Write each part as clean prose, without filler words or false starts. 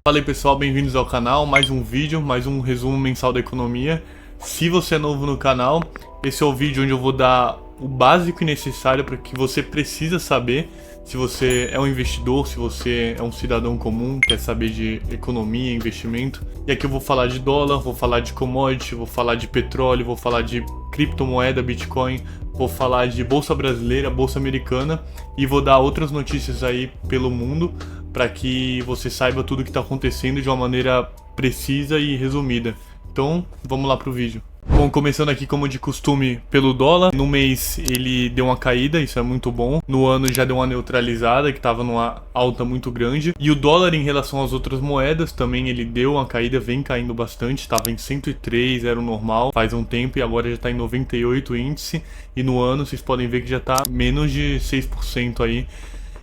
Fala aí pessoal, bem-vindos ao canal, mais um vídeo, mais um resumo mensal da economia. Se você é novo no canal, esse é o vídeo onde eu vou dar o básico e necessário para que você precisa saber. Se você é um investidor, se você é um cidadão comum, quer saber de economia, investimento. E aqui eu vou falar de dólar, vou falar de commodity, vou falar de petróleo, vou falar de criptomoeda, Bitcoin, vou falar de bolsa brasileira, bolsa americana e vou dar outras notícias aí pelo mundo para que você saiba tudo o que está acontecendo de uma maneira precisa e resumida. Então, vamos lá pro vídeo. Bom, começando aqui como de costume pelo dólar. No mês ele deu uma caída, isso é muito bom. No ano já deu uma neutralizada, que estava numa alta muito grande. E o dólar em relação às outras moedas também ele deu uma caída, vem caindo bastante. Estava em 103, era o normal faz um tempo e agora já está em 98 o índice. E no ano vocês podem ver que já está menos de 6% aí.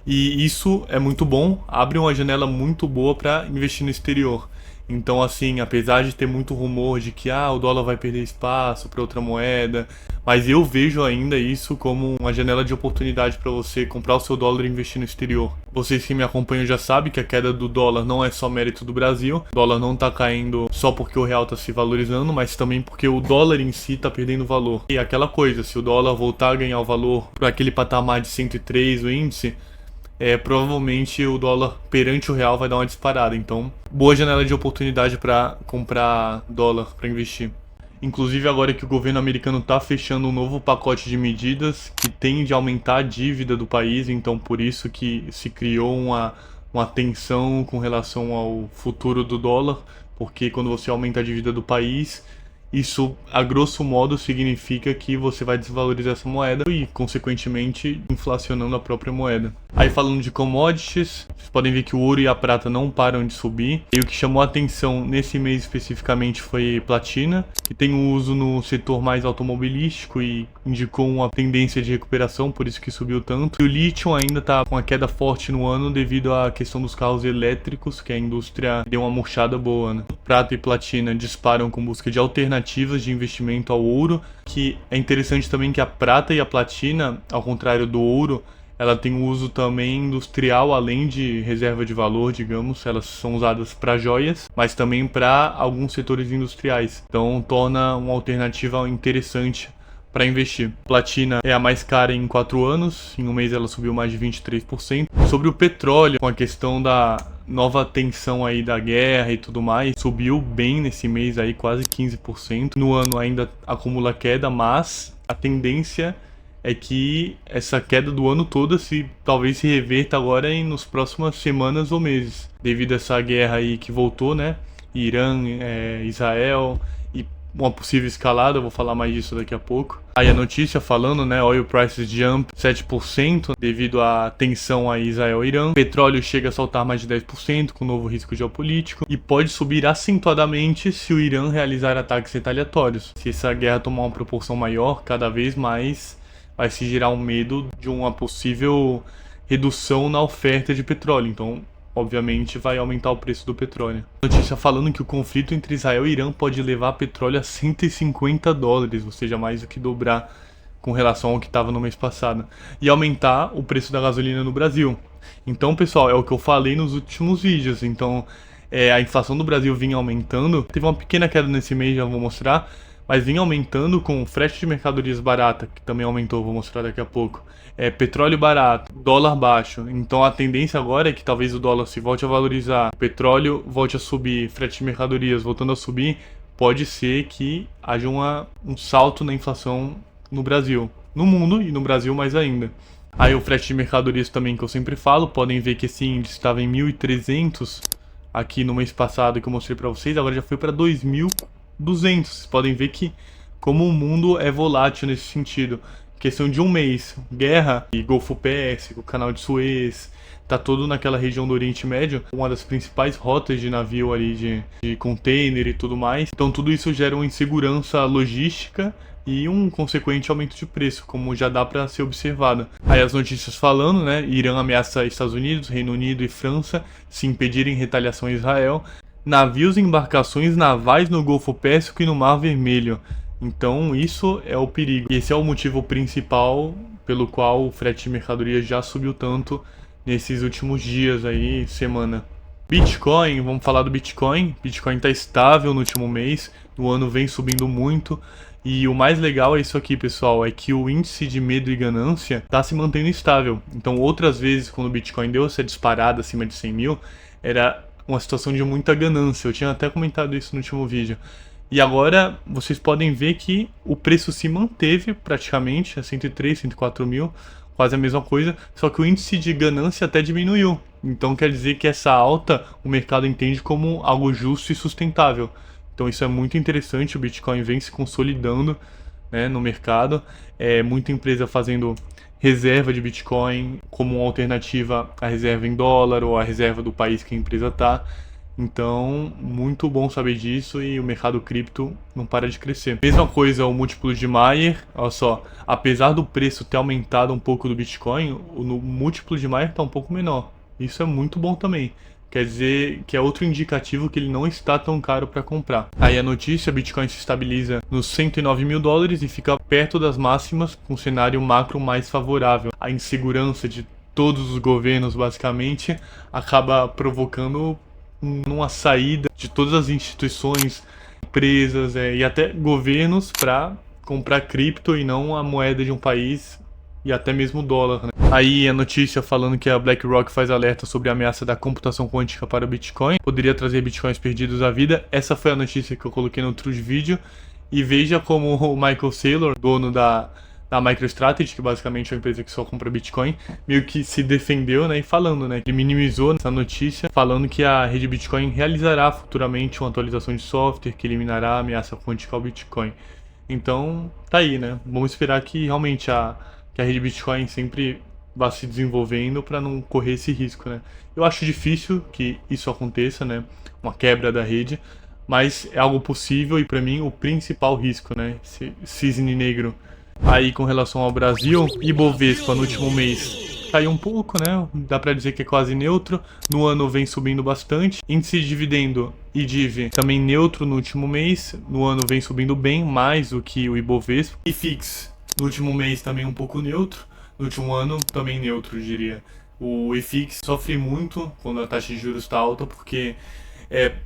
E isso é muito bom, abre uma janela muito boa para investir no exterior. Então, assim, apesar de ter muito rumor de que o dólar vai perder espaço para outra moeda, mas eu vejo ainda isso como uma janela de oportunidade para você comprar o seu dólar e investir no exterior. Vocês que me acompanham já sabem que a queda do dólar não é só mérito do Brasil. O dólar não está caindo só porque o real está se valorizando, mas também porque o dólar em si está perdendo valor. E aquela coisa, se o dólar voltar a ganhar o valor para aquele patamar de 103, o índice, provavelmente o dólar perante o real vai dar uma disparada. Então, boa janela de oportunidade para comprar dólar, para investir. Inclusive agora que o governo americano está fechando um novo pacote de medidas que tende a aumentar a dívida do país, então por isso que se criou uma tensão com relação ao futuro do dólar, porque quando você aumenta a dívida do país, isso, a grosso modo, significa que você vai desvalorizar essa moeda e, consequentemente, inflacionando a própria moeda. Aí, falando de commodities, vocês podem ver que o ouro e a prata não param de subir. E o que chamou a atenção nesse mês especificamente foi platina, que tem um uso no setor mais automobilístico e indicou uma tendência de recuperação, por isso que subiu tanto. E o lítio ainda está com uma queda forte no ano devido à questão dos carros elétricos, que a indústria deu uma murchada boa, né? Prata e platina disparam com busca de alternativas de investimento ao ouro, que é interessante também que a prata e a platina, ao contrário do ouro, ela tem um uso também industrial, além de reserva de valor, digamos, elas são usadas para joias, mas também para alguns setores industriais, então torna uma alternativa interessante para investir. Platina é a mais cara em 4 anos, em um mês ela subiu mais de 23%. Sobre o petróleo, com a questão da nova tensão aí da guerra e tudo mais, subiu bem nesse mês aí, quase 15%. No ano ainda acumula queda, mas a tendência é que essa queda do ano todo talvez se reverta agora nas próximas semanas ou meses, devido a essa guerra aí que voltou, né? Irã, Israel e uma possível escalada, eu vou falar mais disso daqui a pouco. Aí a notícia falando, né, oil prices jump 7% devido à tensão a Israel e Irã. Petróleo chega a saltar mais de 10% com o novo risco geopolítico e pode subir acentuadamente se o Irã realizar ataques retaliatórios. Se essa guerra tomar uma proporção maior, cada vez mais vai se gerar um medo de uma possível redução na oferta de petróleo. Então, obviamente, vai aumentar o preço do petróleo. Notícia falando que o conflito entre Israel e Irã pode levar petróleo a $150, ou seja, mais do que dobrar com relação ao que estava no mês passado. E aumentar o preço da gasolina no Brasil. Então, pessoal, é o que eu falei nos últimos vídeos. Então, a inflação do Brasil vinha aumentando. Teve uma pequena queda nesse mês, já vou mostrar. Mas vinha aumentando com frete de mercadorias barata, que também aumentou, vou mostrar daqui a pouco. Petróleo barato, dólar baixo. Então a tendência agora é que talvez o dólar se volte a valorizar, o petróleo volte a subir, frete de mercadorias voltando a subir. Pode ser que haja um salto na inflação no Brasil, no mundo e no Brasil mais ainda. Aí o frete de mercadorias também, que eu sempre falo, podem ver que esse índice estava em 1.300 aqui no mês passado que eu mostrei para vocês, agora já foi para 2.200. Vocês podem ver que como o mundo é volátil nesse sentido. Questão de um mês, guerra e Golfo Pérsico, Canal de Suez, tá todo naquela região do Oriente Médio, uma das principais rotas de navio ali de container e tudo mais. Então tudo isso gera uma insegurança logística e um consequente aumento de preço, como já dá para ser observado. Aí as notícias falando, né, Irã ameaça Estados Unidos, Reino Unido e França se impedirem retaliação a Israel. Navios e embarcações navais no Golfo Pérsico e no Mar Vermelho. Então isso é o perigo. E esse é o motivo principal pelo qual o frete de mercadoria já subiu tanto nesses últimos dias aí, semana. Bitcoin, vamos falar do Bitcoin. Bitcoin está estável no último mês, no ano vem subindo muito. E o mais legal é isso aqui, pessoal, é que o índice de medo e ganância está se mantendo estável. Então, outras vezes, quando o Bitcoin deu essa disparada acima de 100 mil, era uma situação de muita ganância. Eu tinha até comentado isso no último vídeo. E agora, vocês podem ver que o preço se manteve praticamente, a 103, 104 mil, quase a mesma coisa, só que o índice de ganância até diminuiu. Então quer dizer que essa alta o mercado entende como algo justo e sustentável. Então isso é muito interessante, o Bitcoin vem se consolidando, né, no mercado. Muita empresa fazendo reserva de Bitcoin como uma alternativa à reserva em dólar ou à reserva do país que a empresa está. Então, muito bom saber disso e o mercado cripto não para de crescer. Mesma coisa o múltiplo de Mayer, olha só, apesar do preço ter aumentado um pouco do Bitcoin, o múltiplo de Mayer está um pouco menor. Isso é muito bom também. Quer dizer que é outro indicativo que ele não está tão caro para comprar. Aí a notícia, Bitcoin se estabiliza nos 109 mil dólares e fica perto das máximas com um cenário macro mais favorável. A insegurança de todos os governos, basicamente, acaba provocando uma saída de todas as instituições, empresas e até governos para comprar cripto e não a moeda de um país e até mesmo o dólar, né? Aí a notícia falando que a BlackRock faz alerta sobre a ameaça da computação quântica para o Bitcoin, poderia trazer bitcoins perdidos à vida. Essa foi a notícia que eu coloquei no outro vídeo. E veja como o Michael Saylor, dono da MicroStrategy, que basicamente é uma empresa que só compra Bitcoin, meio que se defendeu, né, e falando, né, ele minimizou essa notícia, falando que a rede Bitcoin realizará futuramente uma atualização de software que eliminará a ameaça quântica ao Bitcoin. Então, tá aí, né, vamos esperar que realmente que a rede Bitcoin sempre vá se desenvolvendo para não correr esse risco, né. Eu acho difícil que isso aconteça, né, uma quebra da rede, mas é algo possível e para mim o principal risco, né, esse cisne negro. Aí com relação ao Brasil, Ibovespa no último mês caiu um pouco, né? Dá pra dizer que é quase neutro. No ano vem subindo bastante. Índice de dividendo IDIV também neutro no último mês. No ano vem subindo bem, mais do que o Ibovespa. IFIX no último mês também um pouco neutro. No último ano também neutro, eu diria. O IFIX sofre muito quando a taxa de juros está alta, porque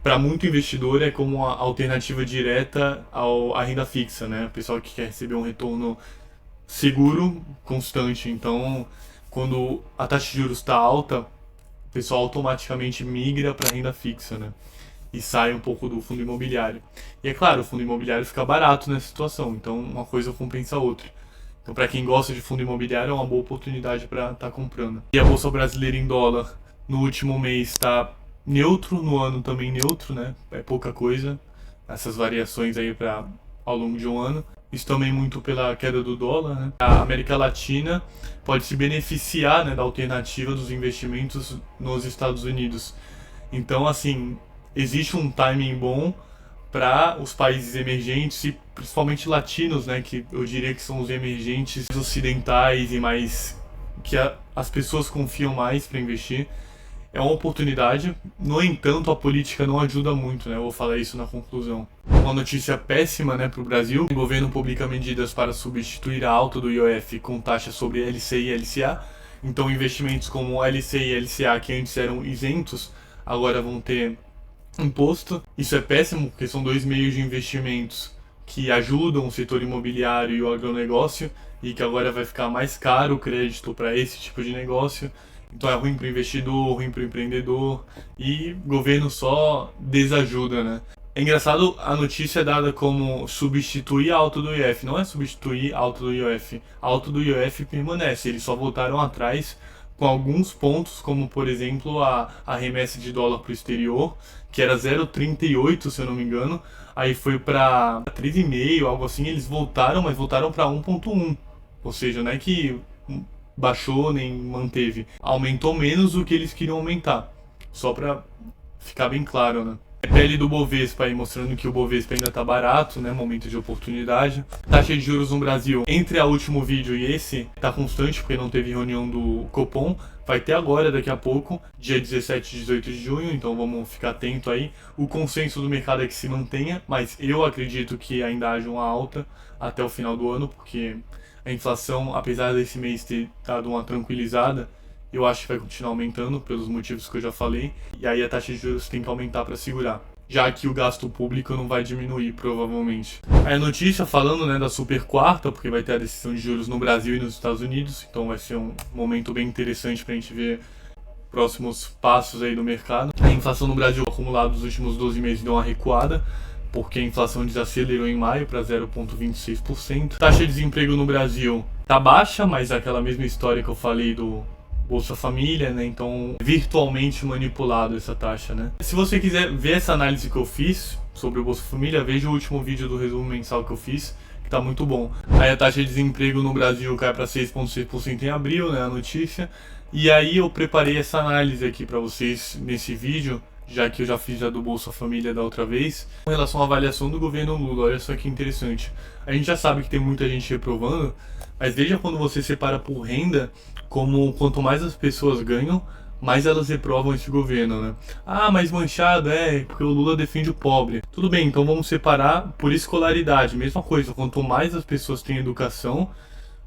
para muito investidor é como uma alternativa direta à renda fixa, né? O pessoal que quer receber um retorno seguro, constante. Então, quando a taxa de juros está alta, o pessoal automaticamente migra para a renda fixa, né? E sai um pouco do fundo imobiliário. E é claro, o fundo imobiliário fica barato nessa situação, então uma coisa compensa a outra. Então, para quem gosta de fundo imobiliário, é uma boa oportunidade para estar comprando. E a Bolsa Brasileira em dólar, no último mês, está neutro, no ano também neutro, né? É pouca coisa, essas variações aí ao longo de um ano. Isso também muito pela queda do dólar, né? A América Latina pode se beneficiar, né, da alternativa dos investimentos nos Estados Unidos. Então, assim, existe um timing bom para os países emergentes e principalmente latinos, né, que eu diria que são os emergentes ocidentais e mais que as pessoas confiam mais para investir. É uma oportunidade, no entanto a política não ajuda muito, né? Eu vou falar isso na conclusão. Uma notícia péssima, né, para o Brasil. O governo publica medidas para substituir a alta do IOF com taxas sobre LC e LCA. Então investimentos como LC e LCA que antes eram isentos, agora vão ter imposto. Isso é péssimo porque são dois meios de investimentos que ajudam o setor imobiliário e o agronegócio e que agora vai ficar mais caro o crédito para esse tipo de negócio. Então é ruim para o investidor, ruim para o empreendedor e o governo só desajuda, né? É engraçado, a notícia é dada como substituir a alta do IOF. Não é substituir a alta do IOF. A alta do IOF permanece, eles só voltaram atrás com alguns pontos, como por exemplo a remessa de dólar para o exterior, que era 0,38 se eu não me engano, aí foi para 3,5, algo assim, eles voltaram, mas voltaram para 1,1. Ou seja, não é que baixou nem manteve, aumentou menos do que eles queriam aumentar, só para ficar bem claro, né? PL do Bovespa aí mostrando que o Bovespa ainda tá barato, né? Momento de oportunidade. Taxa de juros no Brasil, entre o último vídeo e esse, tá constante porque não teve reunião do Copom. Vai ter agora, daqui a pouco, dia 17 e 18 de junho, então vamos ficar atento aí. O consenso do mercado é que se mantenha, mas eu acredito que ainda haja uma alta até o final do ano, porque a inflação, apesar desse mês ter dado uma tranquilizada, Eu acho que vai continuar aumentando pelos motivos que eu já falei, e aí a taxa de juros tem que aumentar para segurar, já que o gasto público não vai diminuir, provavelmente. Aí a notícia falando, né, da super quarta, porque vai ter a decisão de juros no Brasil e nos Estados Unidos, então vai ser um momento bem interessante para a gente ver próximos passos aí do mercado. A inflação no Brasil acumulada dos últimos 12 meses deu uma recuada, porque a inflação desacelerou em maio para 0,26%. Taxa de desemprego no Brasil tá baixa, mas é aquela mesma história que eu falei do Bolsa Família, né? Então, virtualmente manipulado essa taxa, né? Se você quiser ver essa análise que eu fiz sobre o Bolsa Família, veja o último vídeo do resumo mensal que eu fiz, que tá muito bom. Aí a taxa de desemprego no Brasil cai para 6,6% em abril, né? A notícia. E aí eu preparei essa análise aqui para vocês nesse vídeo, já que eu já fiz a do Bolsa Família da outra vez, com relação à avaliação do governo Lula. Olha só que interessante. A gente já sabe que tem muita gente reprovando, mas veja quando você separa por renda, como quanto mais as pessoas ganham, mais elas reprovam esse governo, né? Ah, mas manchado porque o Lula defende o pobre. Tudo bem, então vamos separar por escolaridade. Mesma coisa, quanto mais as pessoas têm educação,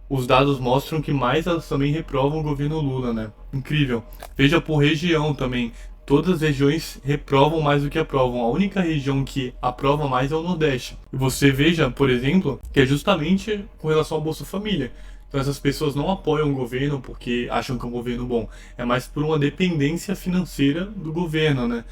os dados mostram que mais elas também reprovam o governo Lula, né? Incrível. Veja por região também. Todas as regiões reprovam mais do que aprovam. A única região que aprova mais é o Nordeste. E você veja, por exemplo, que é justamente com relação ao Bolsa Família. Então essas pessoas não apoiam o governo porque acham que é um governo bom. É mais por uma dependência financeira do governo, né?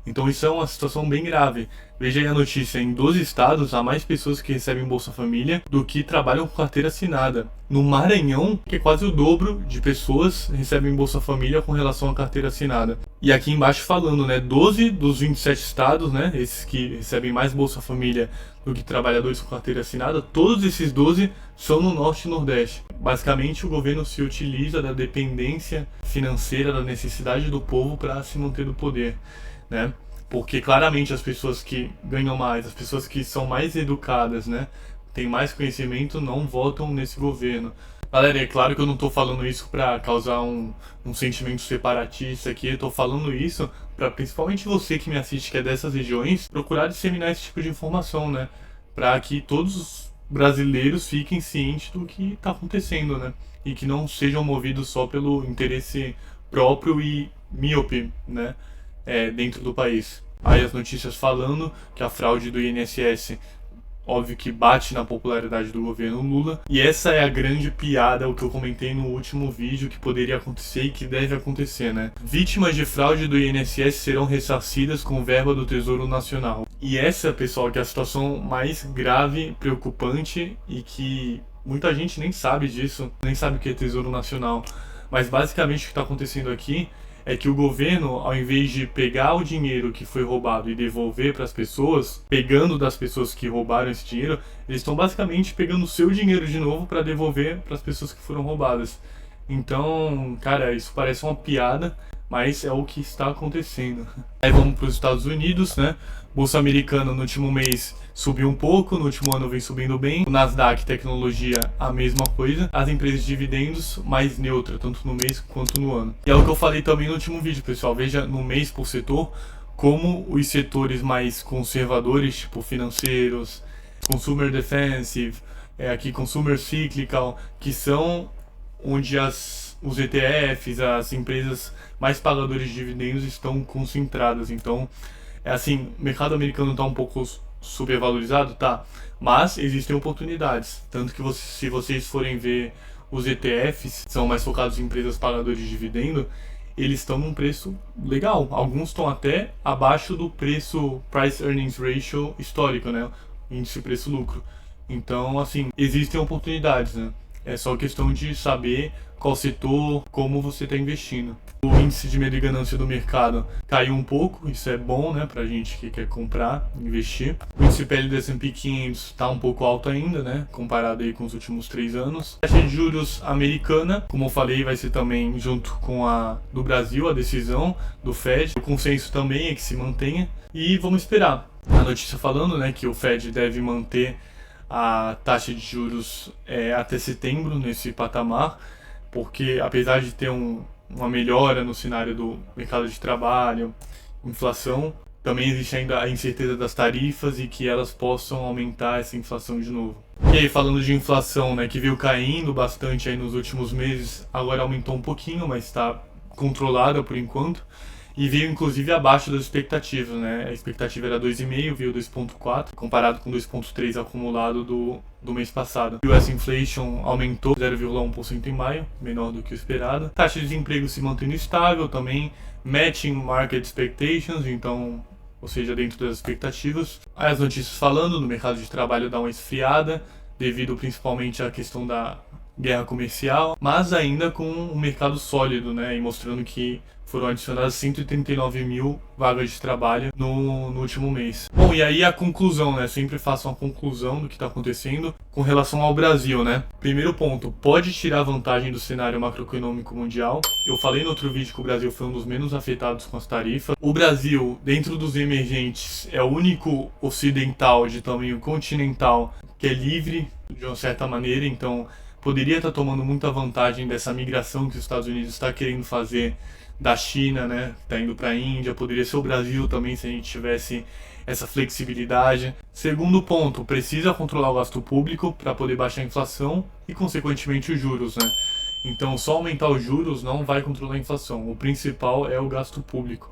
Então isso é uma situação bem grave. Veja aí a notícia, em 12 estados há mais pessoas que recebem Bolsa Família do que trabalham com carteira assinada. No Maranhão, que é quase o dobro de pessoas recebem Bolsa Família com relação à carteira assinada. E aqui embaixo falando, né, 12 dos 27 estados, né, esses que recebem mais Bolsa Família do que trabalhadores com carteira assinada, todos esses 12 são no Norte e Nordeste. Basicamente o governo se utiliza da dependência financeira, da necessidade do povo para se manter no poder, né? Porque claramente as pessoas que ganham mais, as pessoas que são mais educadas, né, têm mais conhecimento, não votam nesse governo. Galera, é claro que eu não estou falando isso para causar um sentimento separatista aqui, eu estou falando isso para principalmente você que me assiste, que é dessas regiões, procurar disseminar esse tipo de informação, né, para que todos os brasileiros fiquem cientes do que está acontecendo, né, e que não sejam movidos só pelo interesse próprio e míope, né, dentro do país. Aí as notícias falando que a fraude do INSS, óbvio que bate na popularidade do governo Lula, e essa é a grande piada, o que eu comentei no último vídeo, que poderia acontecer e que deve acontecer, né? Vítimas de fraude do INSS serão ressarcidas com verba do Tesouro Nacional. E essa, pessoal, que é a situação mais grave, preocupante e que muita gente nem sabe disso, nem sabe o que é Tesouro Nacional. Mas basicamente o que está acontecendo aqui é que o governo, ao invés de pegar o dinheiro que foi roubado e devolver para as pessoas, pegando das pessoas que roubaram esse dinheiro, eles estão basicamente pegando o seu dinheiro de novo para devolver para as pessoas que foram roubadas. Então, cara, isso parece uma piada, mas é o que está acontecendo. Aí vamos para os Estados Unidos, né? Bolsa Americana no último mês subiu um pouco, no último ano vem subindo bem. O Nasdaq Tecnologia, a mesma coisa. As empresas de dividendos, mais neutra, tanto no mês quanto no ano. E é o que eu falei também no último vídeo, pessoal. Veja no mês por setor, como os setores mais conservadores, tipo financeiros, consumer defensive, aqui consumer cyclical, que são onde os ETFs, as empresas mais pagadoras de dividendos estão concentradas. Então, assim, o mercado americano está um pouco supervalorizado, tá? Mas existem oportunidades. Tanto que se vocês forem ver os ETFs, que são mais focados em empresas pagadoras de dividendo, eles estão num preço legal. Alguns estão até abaixo do preço Price Earnings Ratio histórico, né? Índice preço-lucro. Então, assim, existem oportunidades, né? É só questão de saber qual setor, como você está investindo. O índice de medo e ganância do mercado caiu um pouco, isso é bom, né, pra gente que quer comprar, investir. O índice PL do S&P 500 está um pouco alto ainda, né, comparado aí com os últimos 3 anos. A taxa de juros americana, como eu falei, vai ser também junto com a do Brasil, a decisão do Fed. O consenso também é que se mantenha e vamos esperar. A notícia falando, né, que o Fed deve manter a taxa de juros até setembro nesse patamar, porque apesar de ter uma melhora no cenário do mercado de trabalho, inflação, também existe ainda a incerteza das tarifas e que elas possam aumentar essa inflação de novo. E aí, falando de inflação, né, que veio caindo bastante aí nos últimos meses, agora aumentou um pouquinho, mas está controlada por enquanto. E veio inclusive abaixo das expectativas, né? A expectativa era 2,5, veio 2,4, comparado com 2,3 acumulado do mês passado. O US Inflation aumentou 0,1% em maio, menor do que o esperado. Taxa de desemprego se mantendo estável também, matching market expectations, então, ou seja, dentro das expectativas. Aí as notícias falando no mercado de trabalho dá uma esfriada, devido principalmente à questão da guerra comercial, mas ainda com um mercado sólido, né? E mostrando que foram adicionadas 139 mil vagas de trabalho no último mês. Bom, e aí a conclusão, né? Sempre faço uma conclusão do que está acontecendo com relação ao Brasil, né? Primeiro ponto, pode tirar vantagem do cenário macroeconômico mundial. Eu falei no outro vídeo que o Brasil foi um dos menos afetados com as tarifas. O Brasil, dentro dos emergentes, é o único ocidental de tamanho continental que é livre, de uma certa maneira, então poderia estar tomando muita vantagem dessa migração que os Estados Unidos está querendo fazer da China, né, está indo para a Índia, poderia ser o Brasil também se a gente tivesse essa flexibilidade. Segundo ponto, precisa controlar o gasto público para poder baixar a inflação e, consequentemente, os juros, né? Então, só aumentar os juros não vai controlar a inflação. O principal é o gasto público.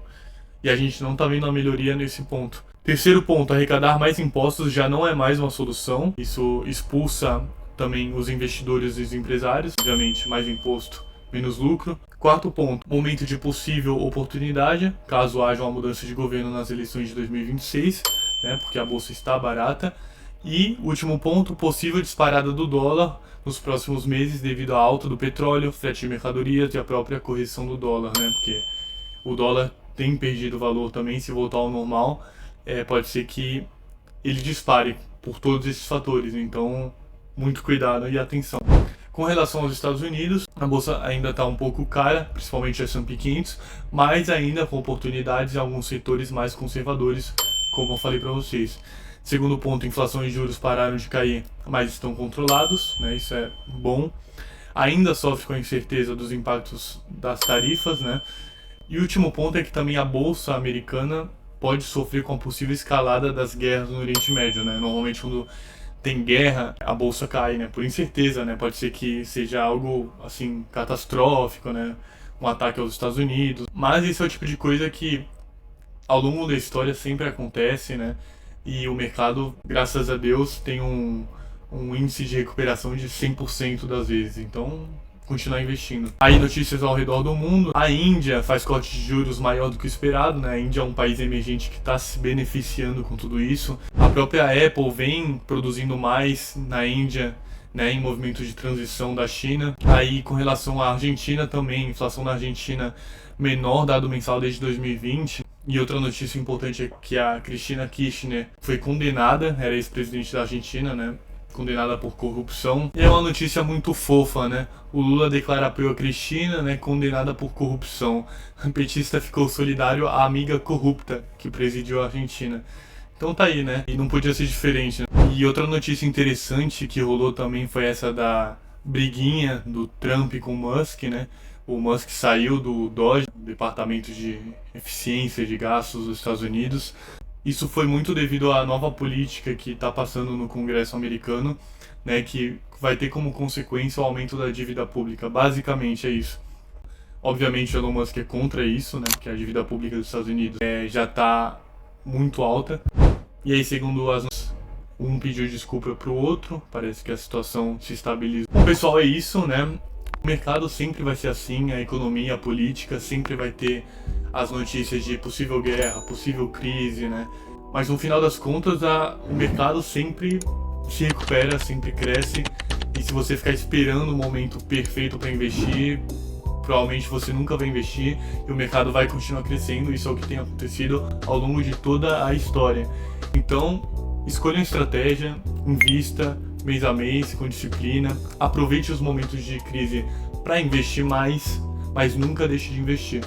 E a gente não está vendo a melhoria nesse ponto. Terceiro ponto, arrecadar mais impostos já não é mais uma solução. Isso expulsa também os investidores e os empresários. Obviamente, mais imposto, menos lucro. Quarto ponto, momento de possível oportunidade, caso haja uma mudança de governo nas eleições de 2026, né, porque a bolsa está barata. E último ponto, possível disparada do dólar nos próximos meses devido à alta do petróleo, frete de mercadorias e a própria correção do dólar, né, porque o dólar tem perdido valor também. Se voltar ao normal, pode ser que ele dispare por todos esses fatores, então muito cuidado e atenção. Com relação aos Estados Unidos, a bolsa ainda está um pouco cara, principalmente a S&P 500, mas ainda com oportunidades em alguns setores mais conservadores, como eu falei para vocês. Segundo ponto, inflação e juros pararam de cair, mas estão controlados, né? Isso é bom. Ainda sofre com a incerteza dos impactos das tarifas, né? E o último ponto é que também a bolsa americana pode sofrer com a possível escalada das guerras no Oriente Médio, né? Normalmente quando tem guerra, a bolsa cai, né? Por incerteza, né? Pode ser que seja algo, assim, catastrófico, né? Um ataque aos Estados Unidos. Mas esse é o tipo de coisa que, ao longo da história, sempre acontece, né? E o mercado, graças a Deus, tem um índice de recuperação de 100% das vezes. Então, continuar investindo. Aí, notícias ao redor do mundo. A Índia faz corte de juros maior do que o esperado, né? A Índia é um país emergente que está se beneficiando com tudo isso. A própria Apple vem produzindo mais na Índia, né, em movimento de transição da China. Aí, com relação à Argentina também, inflação na Argentina menor dado mensal desde 2020. E outra notícia importante é que a Cristina Kirchner foi condenada, era ex-presidente da Argentina, né? Condenada por corrupção. E é uma notícia muito fofa, né? O Lula declara apoio a Cristina, né? Condenada por corrupção. O petista ficou solidário à amiga corrupta que presidiu a Argentina. Então tá aí, né? E não podia ser diferente, né? E outra notícia interessante que rolou também foi essa da briguinha do Trump com o Musk, né? O Musk saiu do DOGE, Departamento de Eficiência de Gastos dos Estados Unidos. Isso foi muito devido à nova política que está passando no Congresso americano, né, que vai ter como consequência o aumento da dívida pública. Basicamente é isso. Obviamente o Elon Musk é contra isso, né, porque a dívida pública dos Estados Unidos já está muito alta. E aí, segundo um pediu desculpa para o outro, parece que a situação se estabilizou. Bom, pessoal, é isso, né? O mercado sempre vai ser assim, a economia, a política, sempre vai ter as notícias de possível guerra, possível crise, né? Mas no final das contas, o mercado sempre se recupera, sempre cresce. E se você ficar esperando o momento perfeito para investir, provavelmente você nunca vai investir e o mercado vai continuar crescendo. Isso é o que tem acontecido ao longo de toda a história. Então, escolha uma estratégia, invista mês a mês, com disciplina. Aproveite os momentos de crise para investir mais, mas nunca deixe de investir.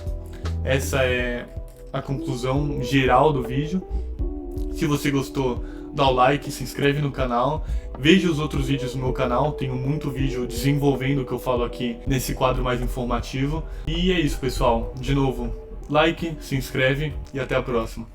Essa é a conclusão geral do vídeo. Se você gostou, dá o like, se inscreve no canal. Veja os outros vídeos no meu canal, tenho muito vídeo desenvolvendo o que eu falo aqui nesse quadro mais informativo. E é isso, pessoal. De novo, like, se inscreve e até a próxima.